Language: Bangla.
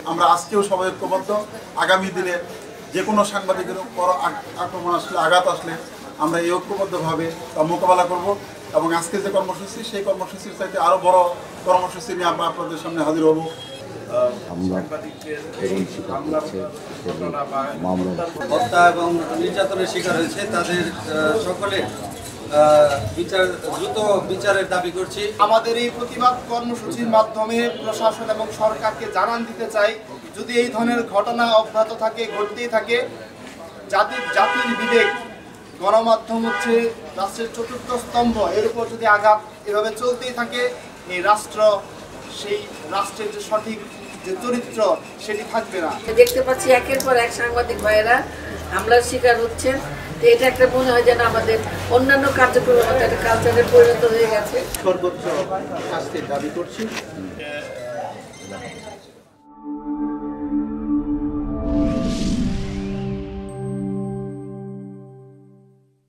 আমরা আজকেও সবাই ঐক্যবদ্ধ। আগামী দিনে যে কোনো সাংবাদিকের উপর আক্রমণ আসলে, আঘাত আসলে আমরা এই ঐক্যবদ্ধভাবে মোকাবেলা করব এবং আজকে যে কর্মসূচি, সেই কর্মসূচির চাইতে আরও বড় কর্মসূচি নিয়ে আমরা আপনাদের সামনে হাজির হব। হত্যা এবং নির্যাতনের শিকার হয়েছে তাদের সকলে দ্রুত বিচারের দাবি করছি। আমাদের এই প্রতিবাদ কর্মসূচির মাধ্যমে প্রশাসন এবং সরকারকে জানান দিতে চাই, যদি এই ধরনের ঘটনা অব্যাহত থাকে, ঘটতেই থাকে, জাতির বিবেক, গণমাধ্যম হচ্ছে রাষ্ট্রের চতুর্থ স্তম্ভ, এর উপর যদি আঘাত এভাবে চলতেই থাকে, এই রাষ্ট্র, সেই রাষ্ট্রের যে সঠিক যে চরিত্র সেটি থাকবে না। দেখতে পাচ্ছি একের পর এক সাংবাদিক ভাইয়েরা হামলার শিকার হচ্ছেন। এটা একটা মনে হয় যেন আমাদের অন্যান্য কার্যক্রমের মতো একটা কালচারে পরিণত হয়ে গেছে। সর্বোচ্চ শাস্তির দাবি করছি।